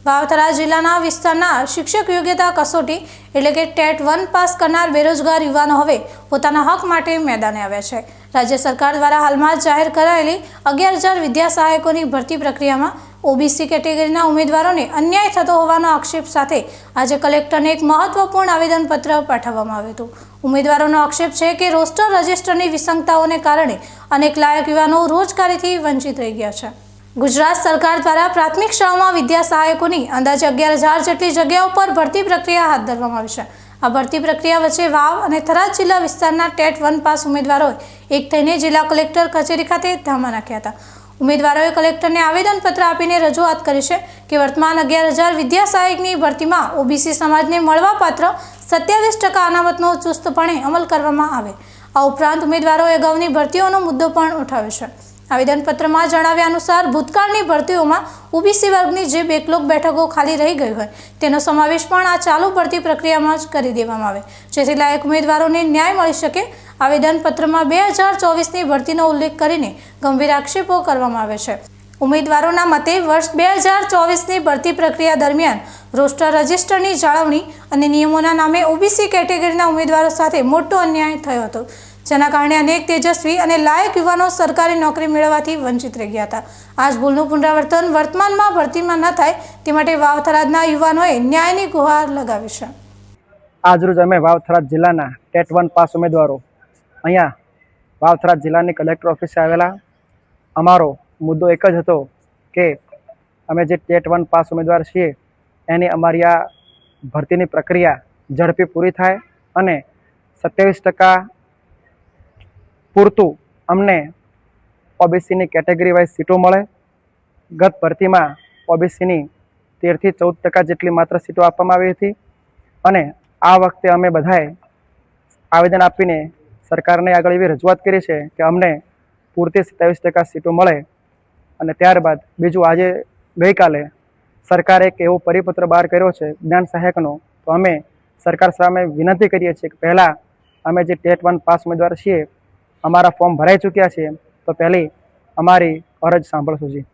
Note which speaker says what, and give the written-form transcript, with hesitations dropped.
Speaker 1: વાવથરા જિલ્લાના વિસ્તારના શિક્ષક યોગ્યતા કસોટી એટલે કે ટેટ 1 પાસ કરનાર બેરોજગાર યુવાનો હવે પોતાના હક માટે મેદાને આવ્યા છે। રાજ્ય સરકાર દ્વારા હાલમાં જાહેર કરાયેલી 11,000 વિદ્યા સહાયકોની ભરતી પ્રક્રિયામાં ઓબીસી કેટેગરીના ઉમેદવારોને અન્યાય થતો હોવાનો આક્ષેપ સાથે આજે કલેક્ટરને એક મહત્વપૂર્ણ આવેદનપત્ર પાઠવવામાં આવ્યું હતું। ઉમેદવારોનો આક્ષેપ છે કે રોસ્ટર રજિસ્ટરની વિસંગતાઓને કારણે અનેક લાયક યુવાનો રોજગારીથી વંચિત રહી ગયા છે। ગુજરાત સરકાર દ્વારા પ્રાથમિક શાળાઓમાં વિદ્યા સહાયકોની અંદાજે 11,000 જેટલી જગ્યાઓ પર ભરતી પ્રક્રિયા હાથ ધરવામાં આવી છે। આ ભરતી પ્રક્રિયા વચ્ચે વાવ અને થરાદ જિલ્લા વિસ્તારના ટેટ 1 પાસ ઉમેદવારોએ એક થઈને જિલ્લા કલેક્ટર કચેરી ખાતે ધામા નાખ્યા હતા। ઉમેદવારોએ કલેક્ટરને આવેદનપત્ર આપીને રજૂઆત કરી છે કે વર્તમાન 11,000 વિદ્યા સહાયકની ભરતીમાં ઓબીસી સમાજને મળવાપાત્ર 27% અનામતનો ચુસ્તપણે અમલ કરવામાં આવે। આ ઉપરાંત ઉમેદવારોએ અગાઉની ભરતીઓનો મુદ્દો પણ ઉઠાવ્યો છે। આવેદનપત્રમાં જણાવ્યા અનુસાર ભૂતકાળની ભરતીઓમાં ઓબીસી વર્ગની જે બેકલોગ બેઠકો ખાલી રહી ગઈ હોય તેનો સમાવેશ પણ આ ચાલુ ભરતી પ્રક્રિયામાં જ કરી દેવામાં આવે, જેથી લાયક ઉમેદવારોને ન્યાય મળી શકે। આવેદનપત્રમાં 2024ની ભરતીનો ઉલ્લેખ કરીને ગંભીર આક્ષેપો કરવામાં આવે છે। ઉમેદવારોના મતે વર્ષ 2024ની ભરતી પ્રક્રિયા દરમિયાન રોસ્ટર રજિસ્ટરની જાળવણી અને નિયમોના નામે ઓબીસી કેટેગરીના ઉમેદવારો સાથે મોટો અન્યાય થયો હતો, જેના કારણે અનેક તેજસ્વી અને લાયક યુવાનો સરકારી નોકરી મેળવવાથી વંચિત રહી ગયા હતા। આ જ ભૂલનું પુનરાવર્તન વર્તમાનમાં ભરતીમાં ન થાય તે માટે વાવ-થરાદના યુવાનોએ ન્યાયની ગુહાર લગાવી છે।
Speaker 2: આજરોજ અમે વાવ-થરાદ જિલ્લાના ટેટ 1 પાસ ઉમેદવારો અહીંયા વાવ-થરાદ જિલ્લાની કલેક્ટર ઓફિસે આવેલા। અમારો મુદ્દો એક જ હતો કે અમે જે ટેટ 1 પાસ ઉમેદવાર છીએ એની અમારી આ ભરતીની પ્રક્રિયા ઝડપી પૂરી થાય અને 27% પૂરતું અમને ઓબીસીની કેટેગરી વાઇઝ સીટો મળે। ગત ભરતીમાં ઓબીસીની 13 થી 14% જેટલી માત્ર સીટો આપવામાં આવી હતી અને આ વખતે અમે બધાએ આવેદન આપીને સરકારને આગળ એવી રજૂઆત કરી છે કે અમને પૂરતી 27% સીટો મળે। અને ત્યારબાદ બીજું આજે ગઈકાલે સરકારે એક એવો પરિપત્ર બહાર કર્યો છે જ્ઞાન સહાયકનો, તો અમે સરકાર સામે વિનંતી કરીએ છીએ કે પહેલાં અમે જે ટેટ 1 પાસ ઉમેદવાર છીએ અમારા ફોર્મ ભરાઈ ચૂક્યા છે, તો પહેલી અમારી અરજ સાંભળશું જી।